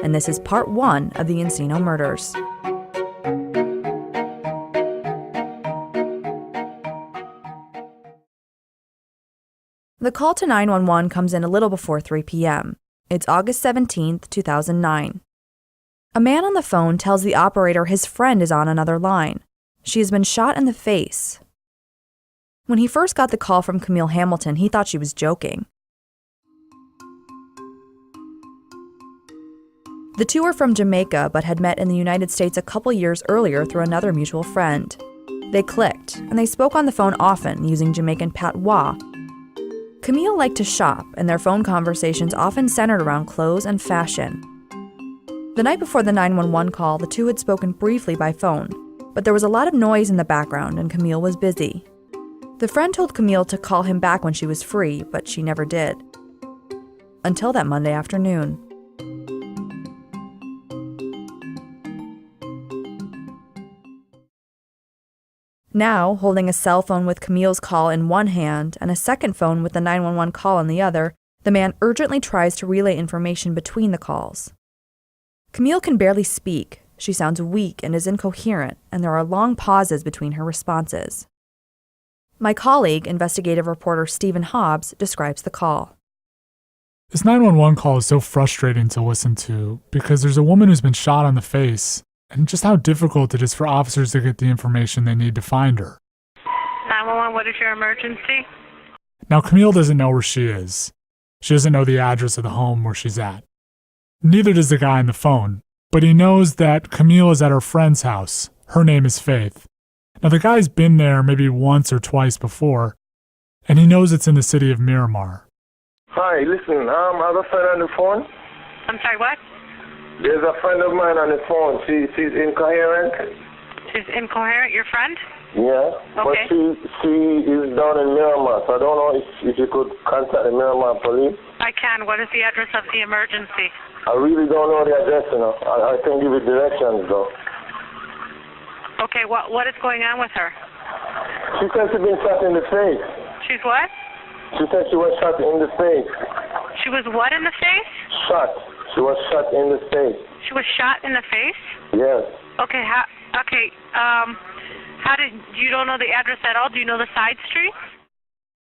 and this is part 1 of the Encino murders. The call to 911 comes in a little before 3 p.m. It's August 17th, 2009. A man on the phone tells the operator his friend is on another line. She has been shot in the face. When he first got the call from Camille Hamilton, he thought she was joking. The two are from Jamaica, but had met in the United States a couple years earlier through another mutual friend. They clicked, and they spoke on the phone often, using Jamaican patois. Camille liked to shop, and their phone conversations often centered around clothes and fashion. The night before the 911 call, the two had spoken briefly by phone, but there was a lot of noise in the background, and Camille was busy. The friend told Camille to call him back when she was free, but she never did. Until that Monday afternoon. Now, holding a cell phone with Camille's call in one hand and a second phone with the 911 call in the other, the man urgently tries to relay information between the calls. Camille can barely speak. She sounds weak and is incoherent, and there are long pauses between her responses. My colleague, investigative reporter Stephen Hobbs, describes the call. This 911 call is so frustrating to listen to because there's a woman who's been shot on the face, and just how difficult it is for officers to get the information they need to find her. 911, what is your emergency? Now, Camille doesn't know where she is. She doesn't know the address of the home where she's at. Neither does the guy on the phone, but he knows that Camille is at her friend's house. Her name is Faith. Now, the guy's been there maybe once or twice before, and he knows it's in the city of Miramar. Hi, listen, I have a friend on the phone. I'm sorry, what? There's a friend of mine on the phone. She's incoherent. She's incoherent, your friend? Yeah, but Okay. she is down in Miramar, so I don't know if you could contact the Miramar police. I can. What is the address of the emergency? I really don't know the address, you know. I can give you directions, though. Okay, what is going on with her? She said she's been shot in the face. She's what? She said she was shot in the face. She was what in the face? Shot. She was shot in the face. She was shot in the face? Yes. Okay, you don't know the address at all? Do you know the side streets?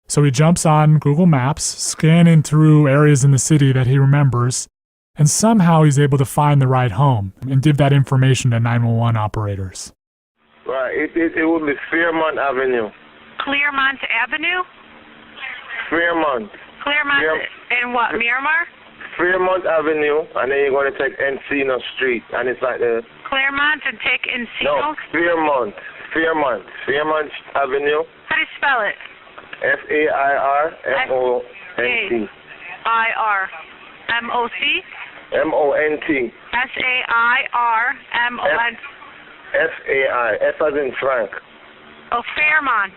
So he jumps on Google Maps, scanning through areas in the city that he remembers, and somehow he's able to find the right home and give that information to 911 operators. Right, it would be Fairmont Avenue. Claremont Avenue? Fairmont. Claremont in what, Miramar? Fairmont Avenue, and then you're going to take Encino Street, and it's like the... Claremont and take Encino? No, Fairmont Avenue. How do you spell it? Fairmont. I-R-M-O-C? M-O-N-T. S-A-I-R-M-O-N... F-A-I, F as in Frank. Oh, Fairmont.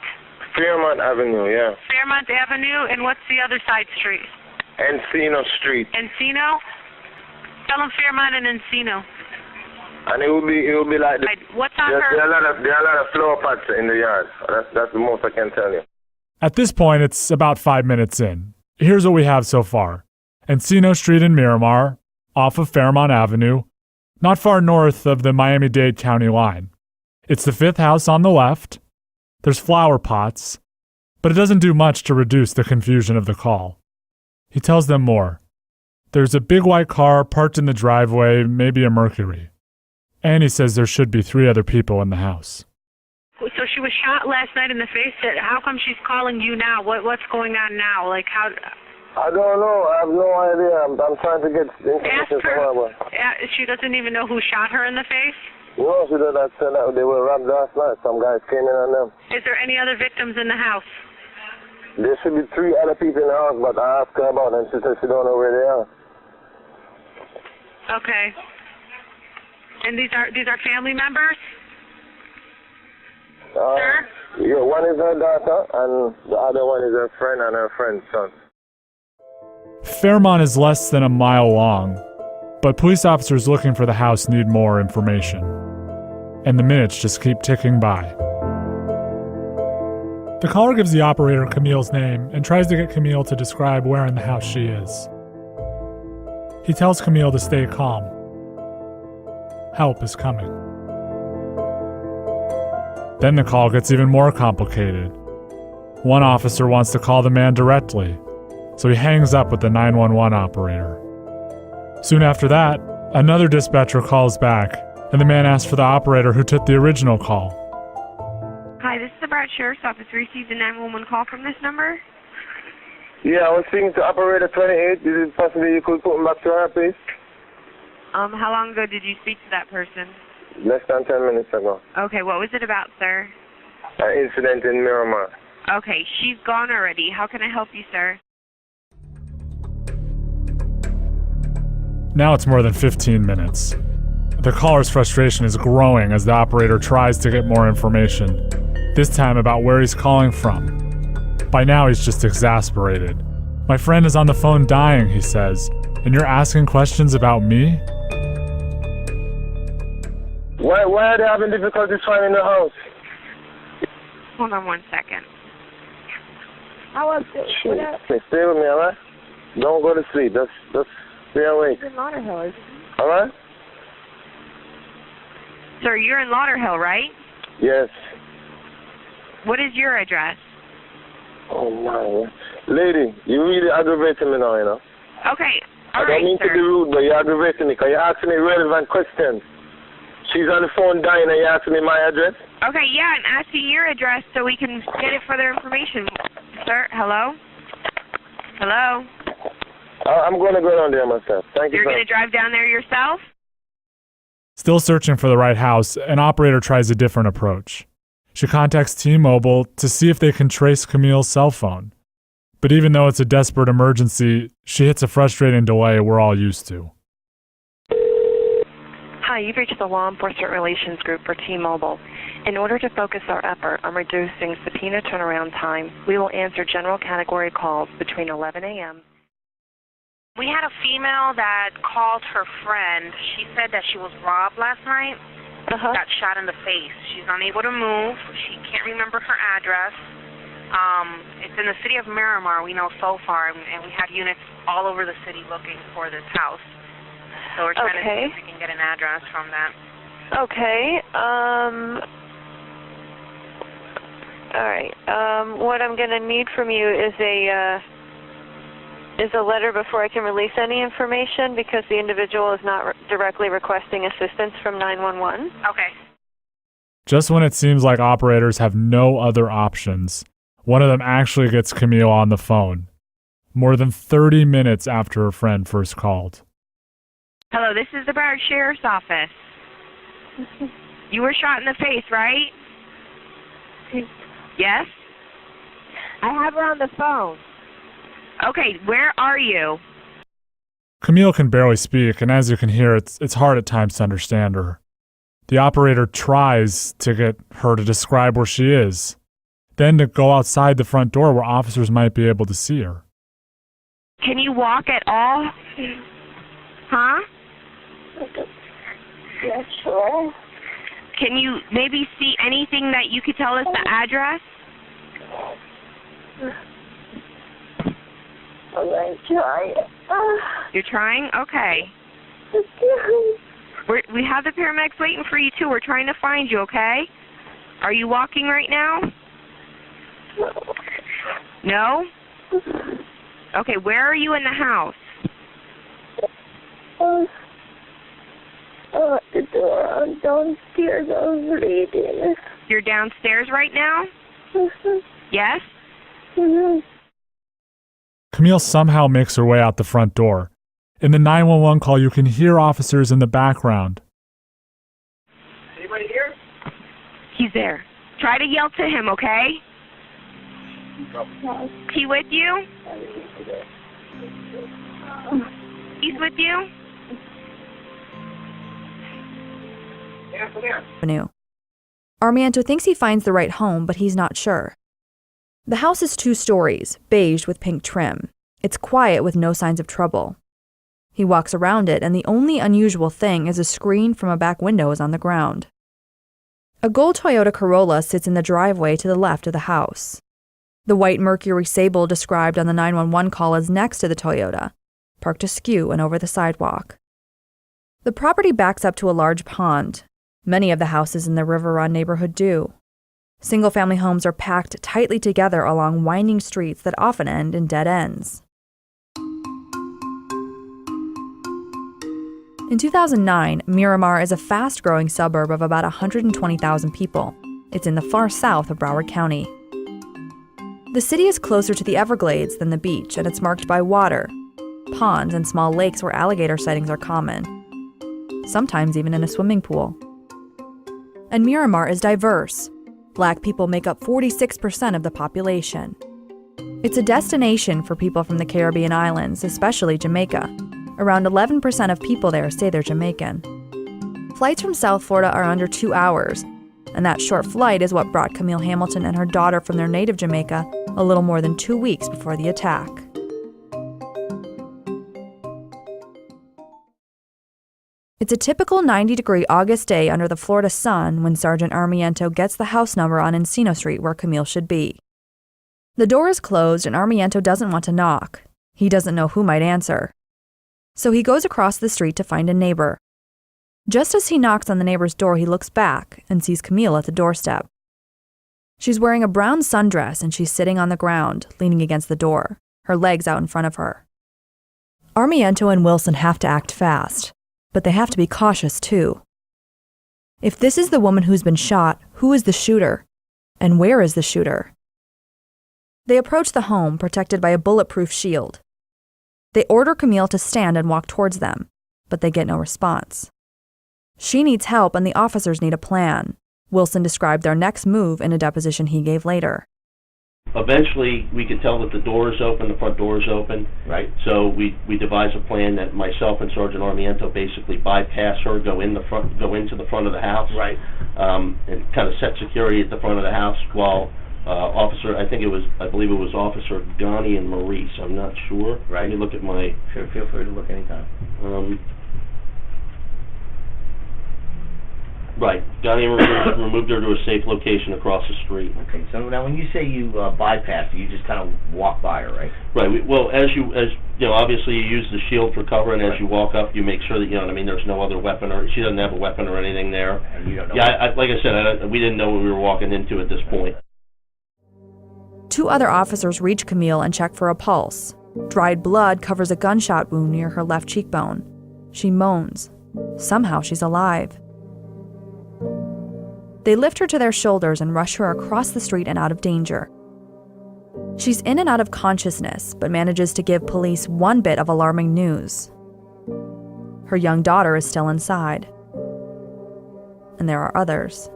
Fairmont Avenue, yeah. Fairmont Avenue, and what's the other side street? Encino Street. Encino? Tell them Fairmont and Encino. And it will be like what's on her? There are a lot of flower pots in the yard. That's the most I can tell you. At this point, it's about 5 minutes in. Here's what we have so far. Encino Street in Miramar, off of Fairmont Avenue, not far north of the Miami-Dade County line. It's the fifth house on the left. There's flower pots, but it doesn't do much to reduce the confusion of the call. He tells them more. There's a big white car parked in the driveway, maybe a Mercury. And he says there should be 3 other people in the house. So she was shot last night in the face. How come she's calling you now? What's going on now? Like how... I don't know. I have no idea. I'm trying to get information from her. She doesn't even know who shot her in the face? No, she did not say that. They were robbed last night. Some guys came in on them. Is there any other victims in the house? There should be 3 other people in the house, but I asked her about them. She said she don't know where they are. Okay. And these are family members? Sir? Yeah, one is her daughter, and the other one is her friend and her friend's son. Fairmont is less than a mile long, but police officers looking for the house need more information. And the minutes just keep ticking by. The caller gives the operator Camille's name and tries to get Camille to describe where in the house she is. He tells Camille to stay calm. Help is coming. Then the call gets even more complicated. One officer wants to call the man directly, so he hangs up with the 911 operator. Soon after that, another dispatcher calls back, and the man asks for the operator who took the original call. Hi, this is the Broward Sheriff's Office. We received a 911 call from this number. Yeah, I was speaking to operator 28. Is it possible you could put me back to her, please? How long ago did you speak to that person? Less than 10 minutes ago. Okay, what was it about, sir? An incident in Miramar. Okay, she's gone already. How can I help you, sir? Now it's more than 15 minutes. The caller's frustration is growing as the operator tries to get more information, this time about where he's calling from. By now he's just exasperated. My friend is on the phone dying, he says, and you're asking questions about me? Why are they having difficulties finding the house? Hold on one second. Stay with me, alright? Don't go to sleep. Just stay awake. Alright? Sir, you're in Lauderhill, right? Yes. What is your address? Oh my. Lady, you really aggravating me now, you know? Okay, I all don't right, mean sir. to be rude, but you're aggravating me because you're asking me relevant questions. She's on the phone dying and you're asking me my address? Okay, yeah, I'm asking your address so we can get it further information. Sir, hello? Hello? I'm going to go down there myself. Thank you. You're going to drive down there yourself? Still searching for the right house, an operator tries a different approach. She contacts T-Mobile to see if they can trace Camille's cell phone. But even though it's a desperate emergency, she hits a frustrating delay we're all used to. Hi, you've reached the Law Enforcement Relations Group for T-Mobile. In order to focus our effort on reducing subpoena turnaround time, we will answer general category calls between 11 a.m. We had a female that called her friend. She said that she was robbed last night. Got shot in the face. She's unable to move. She can't remember her address. It's in the city of Miramar, we know so far, and we have units all over the city looking for this house. So we're trying to see if we can get an address from that. Okay. All right. What I'm going to need from you is a letter before I can release any information because the individual is not directly requesting assistance from 911. Okay. Just when it seems like operators have no other options, one of them actually gets Camille on the phone, more than 30 minutes after her friend first called. Hello, this is the Broward Sheriff's Office. You were shot in the face, right? Yes? I have her on the phone. Okay, where are you? Camille can barely speak, and as you can hear, it's hard at times to understand her. The operator tries to get her to describe where she is, then to go outside the front door where officers might be able to see her. Can you walk at all? Huh? Yes, sure. Can you maybe see anything that you could tell us the address? I'm going to try it. You're trying? Okay. We have the paramedics waiting for you, too. We're trying to find you, okay? Are you walking right now? No? Okay, where are you in the house? At the door. I'm downstairs. I was reading. You're downstairs right now? Yes? Camille somehow makes her way out the front door. In the 911 call, you can hear officers in the background. Anybody here? He's there. Try to yell to him, okay? Is he with you? He's with you? Avenue. Armando thinks he finds the right home, but he's not sure. The house is 2 stories, beige with pink trim. It's quiet with no signs of trouble. He walks around it, and the only unusual thing is a screen from a back window is on the ground. A gold Toyota Corolla sits in the driveway to the left of the house. The white Mercury Sable described on the 911 call is next to the Toyota, parked askew and over the sidewalk. The property backs up to a large pond. Many of the houses in the River Run neighborhood do. Single-family homes are packed tightly together along winding streets that often end in dead ends. In 2009, Miramar is a fast-growing suburb of about 120,000 people. It's in the far south of Broward County. The city is closer to the Everglades than the beach, and it's marked by water, ponds, and small lakes where alligator sightings are common, sometimes even in a swimming pool. And Miramar is diverse. Black people make up 46% of the population. It's a destination for people from the Caribbean islands, especially Jamaica. Around 11% of people there say they're Jamaican. Flights from South Florida are under 2 hours, and that short flight is what brought Camille Hamilton and her daughter from their native Jamaica a little more than 2 weeks before the attack. It's a typical 90-degree August day under the Florida sun when Sergeant Armiento gets the house number on Encino Street where Camille should be. The door is closed and Armiento doesn't want to knock. He doesn't know who might answer. So he goes across the street to find a neighbor. Just as he knocks on the neighbor's door, he looks back and sees Camille at the doorstep. She's wearing a brown sundress and she's sitting on the ground, leaning against the door, her legs out in front of her. Armiento and Wilson have to act fast, but they have to be cautious too. If this is the woman who's been shot, who is the shooter? And where is the shooter? They approach the home, protected by a bulletproof shield. They order Camille to stand and walk towards them, but they get no response. She needs help and the officers need a plan. Wilson described their next move in a deposition he gave later. Eventually, we could tell that the door is open, the front door is open. Right. So we devise a plan that myself and Sergeant Armiento basically bypass her, go into the front of the house. Right. And kind of set security at the front of the house while I believe it was Officer Ghani and Maurice. I'm not sure. Right. Let me look at my. Sure, feel free to look anytime. Right. Ghani and Maurice removed her to a safe location across the street. Okay. So now, when you say you bypass, you just kind of walk by her, right? Right. As you know, obviously you use the shield for cover, and as you walk up, you make sure that there's no other weapon, or she doesn't have a weapon or anything there. And you don't know. Yeah. Like I said, we didn't know what we were walking into at this point. 2 other officers reach Camille and check for a pulse. Dried blood covers a gunshot wound near her left cheekbone. She moans. Somehow she's alive. They lift her to their shoulders and rush her across the street and out of danger. She's in and out of consciousness, but manages to give police one bit of alarming news. Her young daughter is still inside. And there are others.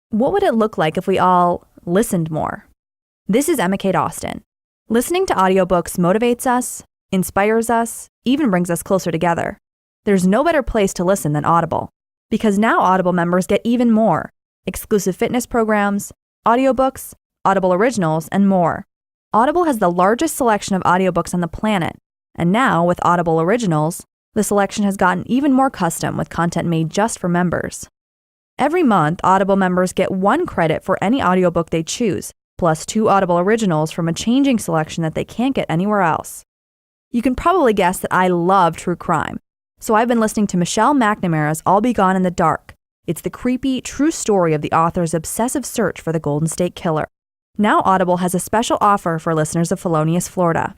What would it look like if we all listened more? This is Emma Kate Austin. Listening to audiobooks motivates us, inspires us, even brings us closer together. There's no better place to listen than Audible, because now Audible members get even more: exclusive fitness programs, audiobooks, Audible originals, and more. Audible has the largest selection of audiobooks on the planet, and now with Audible originals, the selection has gotten even more custom with content made just for members. Every month, Audible members get 1 credit for any audiobook they choose, plus 2 Audible originals from a changing selection that they can't get anywhere else. You can probably guess that I love true crime, so I've been listening to Michelle McNamara's I'll Be Gone in the Dark. It's the creepy, true story of the author's obsessive search for the Golden State Killer. Now Audible has a special offer for listeners of Felonious, Florida.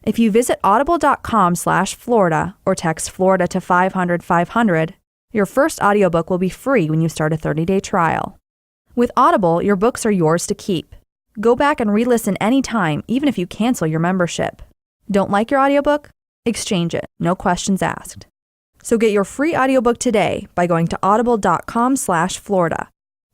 If you visit audible.com/Florida or text Florida to 500-500, your first audiobook will be free when you start a 30-day trial. With Audible, your books are yours to keep. Go back and re-listen anytime, even if you cancel your membership. Don't like your audiobook? Exchange it, no questions asked. So get your free audiobook today by going to audible.com/Florida.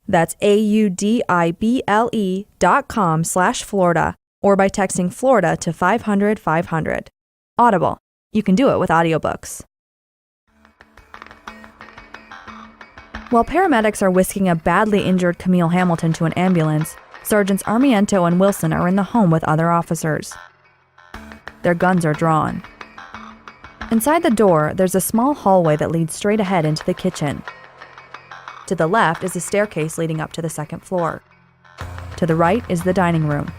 That's AUDIBLE.com/Florida, or by texting Florida to 500-500. Audible. You can do it with audiobooks. While paramedics are whisking a badly injured Camille Hamilton to an ambulance, Sergeants Armiento and Wilson are in the home with other officers. Their guns are drawn. Inside the door, there's a small hallway that leads straight ahead into the kitchen. To the left is a staircase leading up to the second floor. To the right is the dining room.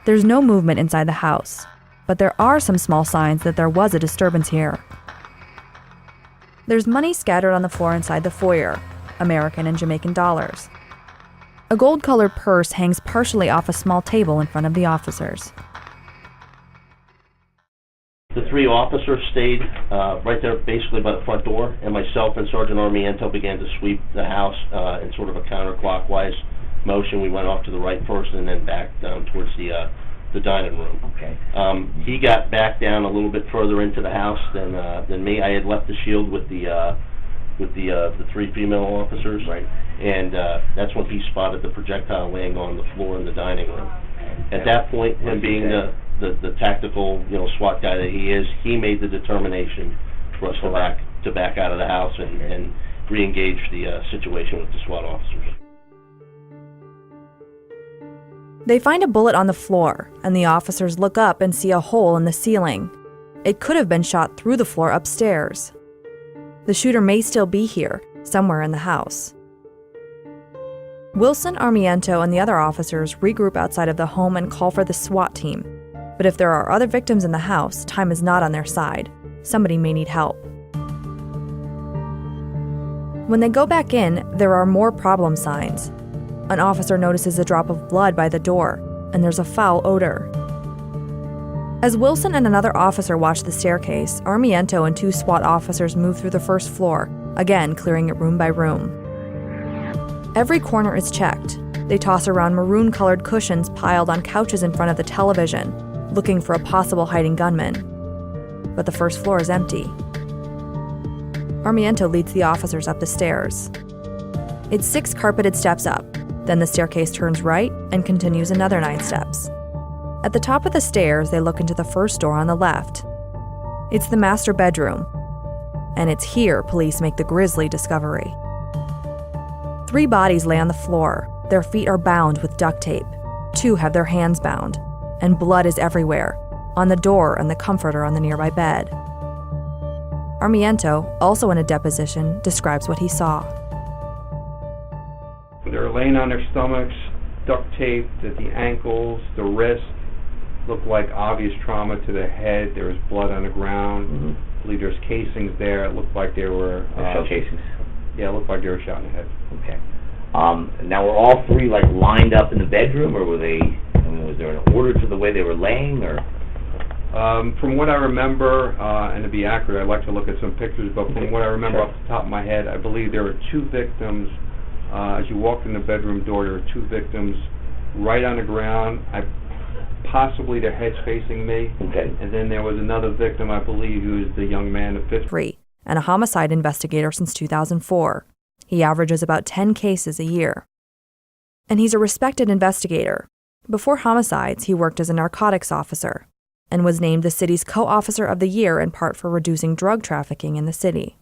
There's no movement inside the house, but there are some small signs that there was a disturbance here. There's money scattered on the floor inside the foyer, American and Jamaican dollars. A gold-colored purse hangs partially off a small table in front of the officers. The three officers stayed right there basically by the front door, and myself and Sergeant Armiento began to sweep the house in sort of a counterclockwise motion. We went off to the right first and then back down towards the dining room. Okay. He got back down a little bit further into the house than me. I had left the shield with the three female officers, Right. and that's when he spotted the projectile laying on the floor in the dining room. At that point, him being the tactical, SWAT guy that he is, he made the determination for us to back out of the house and re-engage the situation with the SWAT officers. They find a bullet on the floor, and the officers look up and see a hole in the ceiling. It could have been shot through the floor upstairs. The shooter may still be here, somewhere in the house. Wilson, Armiento, and the other officers regroup outside of the home and call for the SWAT team. But if there are other victims in the house, time is not on their side. Somebody may need help. When they go back in, there are more problem signs. An officer notices a drop of blood by the door, and there's a foul odor. As Wilson and another officer watch the staircase, Armiento and two SWAT officers move through the first floor, again clearing it room by room. Every corner is checked. They toss around maroon-colored cushions piled on couches in front of the television, looking for a possible hiding gunman. But the first floor is empty. Armiento leads the officers up the stairs. It's 6 carpeted steps up. Then the staircase turns right and continues another 9 steps. At the top of the stairs, they look into the first door on the left. It's the master bedroom, and it's here police make the grisly discovery. 3 bodies lay on the floor. Their feet are bound with duct tape. 2 have their hands bound, and blood is everywhere, on the door and the comforter on the nearby bed. Armiento, also in a deposition, describes what he saw. They were laying on their stomachs, duct taped at the ankles, the wrist. Looked like obvious trauma to the head. There was blood on the ground. Mm-hmm. I believe there's casings there. It looked like they were... shell casings? Yeah, it looked like they were shot in the head. Okay. Now, were all 3, lined up in the bedroom, or were they... was there an order to the way they were laying, or...? From what I remember, and to be accurate, I'd like to look at some pictures, but from what I remember Sure. off the top of my head, I believe there were 2 victims. As you walked in the bedroom door, there were 2 victims right on the ground. Possibly their heads facing me. Okay. And then there was another victim, I believe, who is the young man of 53, and a homicide investigator since 2004. He averages about 10 cases a year. And he's a respected investigator. Before homicides, he worked as a narcotics officer and was named the city's co-officer of the year in part for reducing drug trafficking in the city.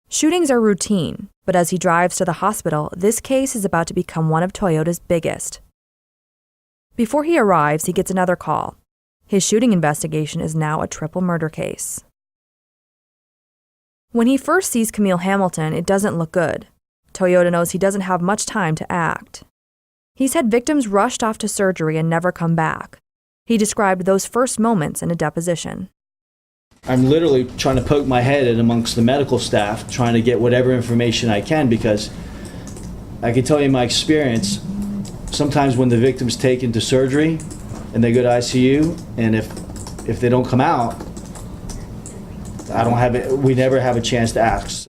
Shootings are routine, but as he drives to the hospital, this case is about to become one of Toyota's biggest. Before he arrives, he gets another call. His shooting investigation is now a triple murder case. When he first sees Camille Hamilton, it doesn't look good. Toyota knows he doesn't have much time to act. He's had victims rushed off to surgery and never come back. He described those first moments in a deposition. I'm literally trying to poke my head in amongst the medical staff, trying to get whatever information I can, because I can tell you my experience, sometimes when the victim's taken to surgery and they go to ICU, and if they don't come out, we never have a chance to ask.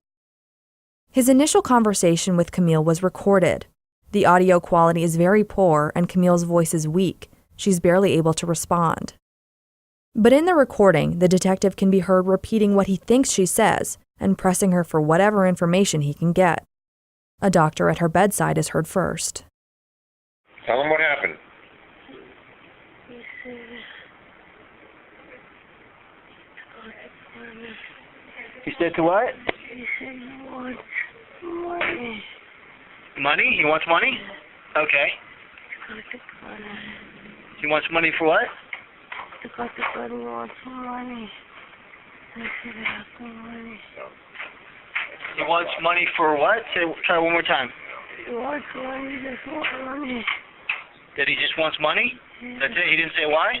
His initial conversation with Camille was recorded. The audio quality is very poor and Camille's voice is weak. She's barely able to respond. But in the recording, the detective can be heard repeating what he thinks she says and pressing her for whatever information he can get. A doctor at her bedside is heard first. Tell him what happened. He said to what? He said he wants money. Money? He wants money? Okay. He wants money for what? He got the gun, he wants money. I said I have the money. He wants money for what? Try one more time. He wants money, just wants money. That he just wants money? That's it? He didn't say why?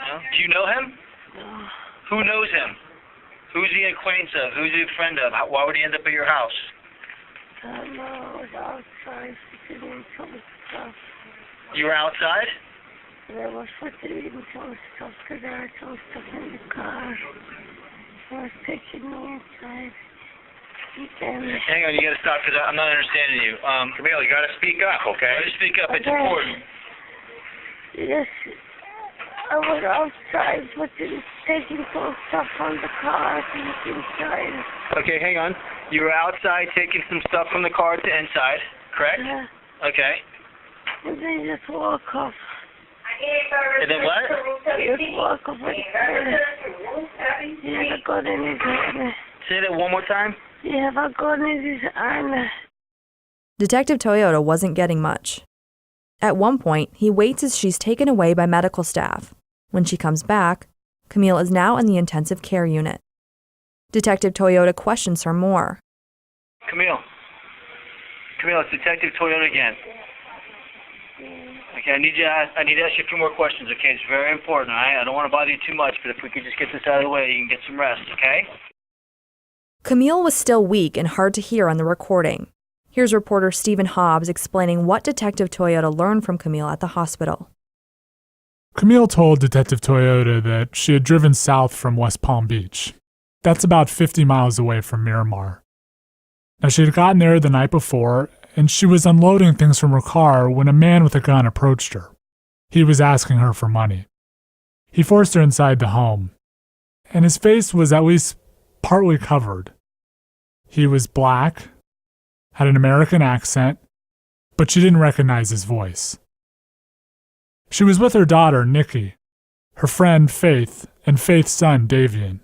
No? Do you know him? No. Who knows him? Who's he an acquaintance of? Who's he a friend of? Why would he end up at your house? I don't know. I was outside putting in some stuff. You were outside? And I was putting in some stuff because I had some stuff in the car. I was taking me inside. Hang on, you gotta stop because I'm not understanding you. Camille, you gotta speak up, okay? You speak up, it's important. Yes, I was outside taking some stuff from the car to inside. Okay, hang on. You were outside taking some stuff from the car to inside, correct? Yeah. Okay. And then you just walk off. And then what? You just walk off with you have a gun in his hand. Say that one more time. You have a gun in his hand. Detective Toyota wasn't getting much. At one point, he waits as she's taken away by medical staff. When she comes back, Camille is now in the intensive care unit. Detective Toyota questions her more. Camille, it's Detective Toyota again. Okay, I need to ask you a few more questions, okay? It's very important, all right? I don't want to bother you too much, but if we could just get this out of the way, you can get some rest, okay? Camille was still weak and hard to hear on the recording. Here's reporter Stephen Hobbs explaining what Detective Toyota learned from Camille at the hospital. Camille told Detective Toyota that she had driven south from West Palm Beach. That's about 50 miles away from Miramar. Now, she had gotten there the night before, and she was unloading things from her car when a man with a gun approached her. He was asking her for money. He forced her inside the home, and his face was at least partly covered. He was black, had an American accent, but she didn't recognize his voice. She was with her daughter, Nikki, her friend, Faith, and Faith's son, Davian.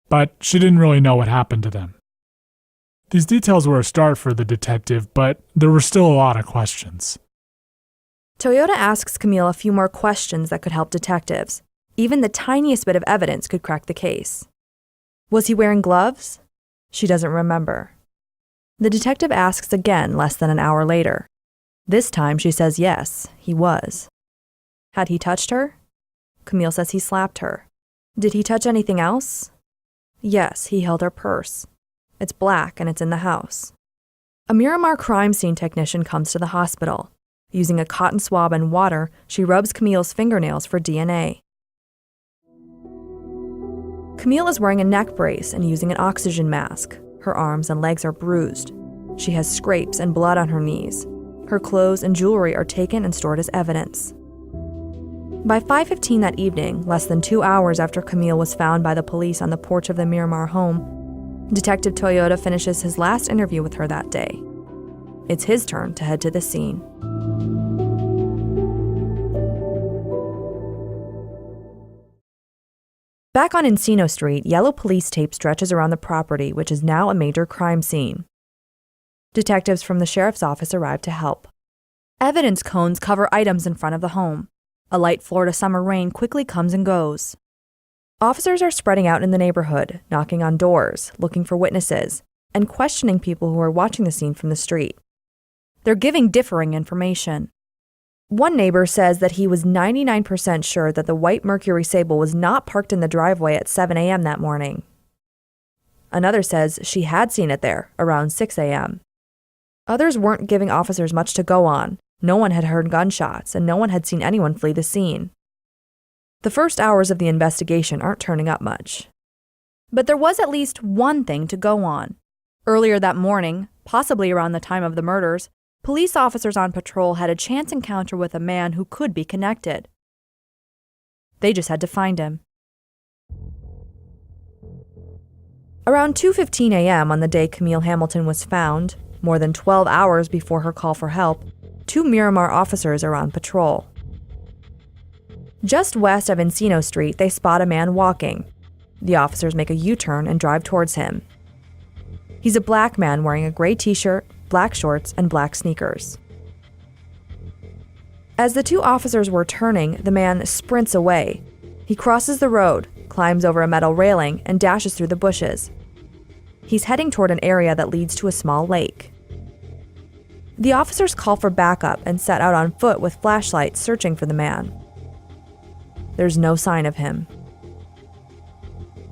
But she didn't really know what happened to them. These details were a start for the detective, but there were still a lot of questions. Toyota asks Camille a few more questions that could help detectives. Even the tiniest bit of evidence could crack the case. Was he wearing gloves? She doesn't remember. The detective asks again less than an hour later. This time she says yes, he was. Had he touched her? Camille says he slapped her. Did he touch anything else? Yes, he held her purse. It's black and it's in the house. A Miramar crime scene technician comes to the hospital. Using a cotton swab and water, she rubs Camille's fingernails for DNA. Camille is wearing a neck brace and using an oxygen mask. Her arms and legs are bruised. She has scrapes and blood on her knees. Her clothes and jewelry are taken and stored as evidence. By 5:15 that evening, less than 2 hours after Camille was found by the police on the porch of the Miramar home, Detective Toyota finishes his last interview with her that day. It's his turn to head to the scene. Back on Encino Street, yellow police tape stretches around the property, which is now a major crime scene. Detectives from the sheriff's office arrive to help. Evidence cones cover items in front of the home. A light Florida summer rain quickly comes and goes. Officers are spreading out in the neighborhood, knocking on doors, looking for witnesses, and questioning people who are watching the scene from the street. They're giving differing information. One neighbor says that he was 99% sure that the white Mercury Sable was not parked in the driveway at 7 a.m. that morning. Another says she had seen it there around 6 a.m. Others weren't giving officers much to go on. No one had heard gunshots, and no one had seen anyone flee the scene. The first hours of the investigation aren't turning up much. But there was at least one thing to go on. Earlier that morning, possibly around the time of the murders, police officers on patrol had a chance encounter with a man who could be connected. They just had to find him. Around 2:15 a.m. on the day Camille Hamilton was found, more than 12 hours before her call for help, 2 Miramar officers are on patrol. Just west of Encino Street, they spot a man walking. The officers make a U-turn and drive towards him. He's a black man wearing a gray t-shirt, black shorts, and black sneakers. As the 2 officers were turning, the man sprints away. He crosses the road, climbs over a metal railing, and dashes through the bushes. He's heading toward an area that leads to a small lake. The officers call for backup and set out on foot with flashlights searching for the man. There's no sign of him.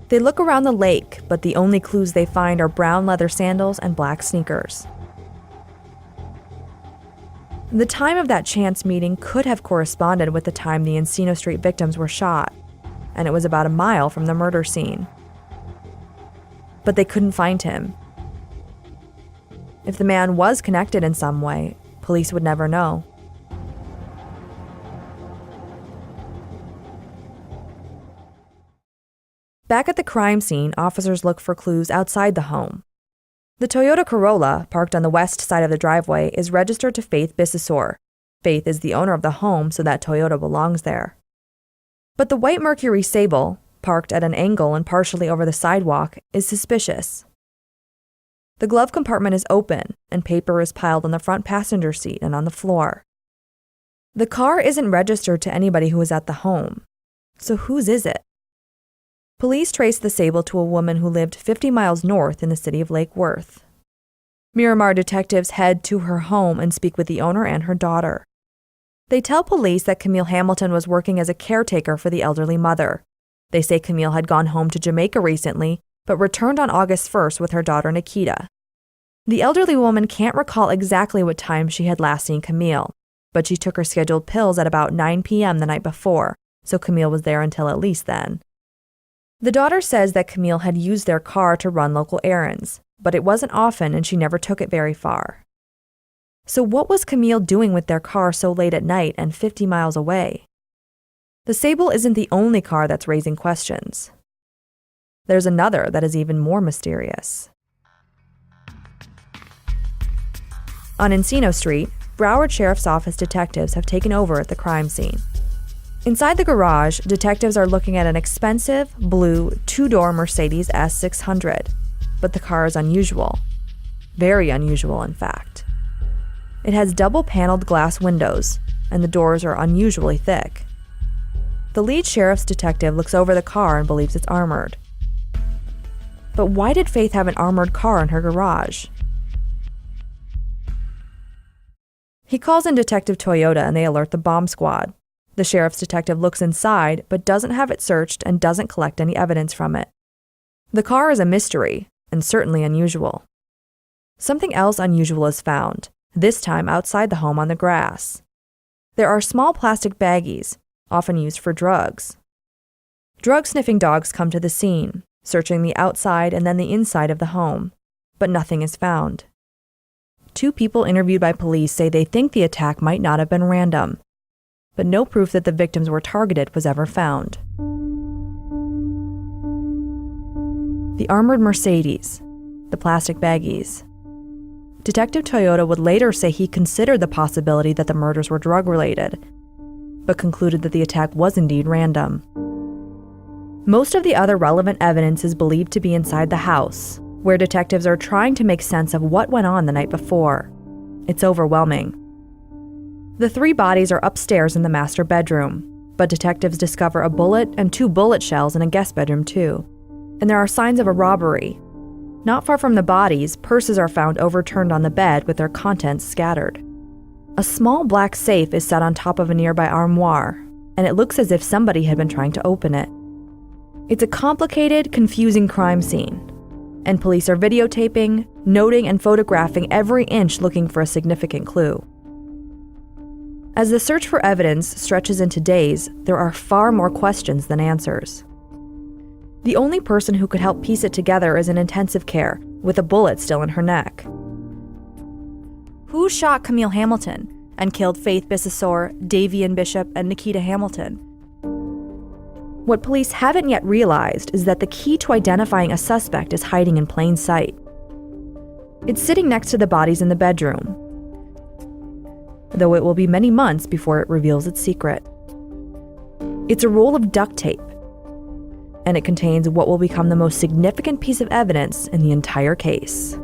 They look around the lake, but the only clues they find are brown leather sandals and black sneakers. The time of that chance meeting could have corresponded with the time the Encino Street victims were shot, and it was about a mile from the murder scene. But they couldn't find him. If the man was connected in some way, police would never know. Back at the crime scene, officers look for clues outside the home. The Toyota Corolla, parked on the west side of the driveway, is registered to Faith Bissessor. Faith is the owner of the home, so that Toyota belongs there. But the white Mercury Sable, parked at an angle and partially over the sidewalk, is suspicious. The glove compartment is open, and paper is piled on the front passenger seat and on the floor. The car isn't registered to anybody who was at the home. So whose is it? Police trace the Sable to a woman who lived 50 miles north in the city of Lake Worth. Miramar detectives head to her home and speak with the owner and her daughter. They tell police that Camille Hamilton was working as a caretaker for the elderly mother. They say Camille had gone home to Jamaica recently, but returned on August 1st with her daughter Nikita. The elderly woman can't recall exactly what time she had last seen Camille, but she took her scheduled pills at about 9 p.m. the night before, so Camille was there until at least then. The daughter says that Camille had used their car to run local errands, but it wasn't often and she never took it very far. So what was Camille doing with their car so late at night and 50 miles away? The Sable isn't the only car that's raising questions. There's another that is even more mysterious. On Encino Street, Broward Sheriff's Office detectives have taken over at the crime scene. Inside the garage, detectives are looking at an expensive, blue, two-door Mercedes S600, but the car is unusual. Very unusual, in fact. It has double-paneled glass windows, and the doors are unusually thick. The lead sheriff's detective looks over the car and believes it's armored. But why did Faith have an armored car in her garage? He calls in Detective Toyota and they alert the bomb squad. The sheriff's detective looks inside, but doesn't have it searched and doesn't collect any evidence from it. The car is a mystery, and certainly unusual. Something else unusual is found, this time outside the home on the grass. There are small plastic baggies, often used for drugs. Drug-sniffing dogs come to the scene, searching the outside and then the inside of the home, but nothing is found. 2 people interviewed by police say they think the attack might not have been random, but no proof that the victims were targeted was ever found. The armored Mercedes, the plastic baggies. Detective Toyota would later say he considered the possibility that the murders were drug-related, but concluded that the attack was indeed random. Most of the other relevant evidence is believed to be inside the house, where detectives are trying to make sense of what went on the night before. It's overwhelming. The 3 bodies are upstairs in the master bedroom, but detectives discover a bullet and 2 bullet shells in a guest bedroom too. And there are signs of a robbery. Not far from the bodies, purses are found overturned on the bed with their contents scattered. A small black safe is set on top of a nearby armoire, and it looks as if somebody had been trying to open it. It's a complicated, confusing crime scene, and police are videotaping, noting, and photographing every inch looking for a significant clue. As the search for evidence stretches into days, there are far more questions than answers. The only person who could help piece it together is in intensive care, with a bullet still in her neck. Who shot Camille Hamilton and killed Faith Bissessor, Davian Bishop, and Nikita Hamilton? What police haven't yet realized is that the key to identifying a suspect is hiding in plain sight. It's sitting next to the bodies in the bedroom, though it will be many months before it reveals its secret. It's a roll of duct tape, and it contains what will become the most significant piece of evidence in the entire case.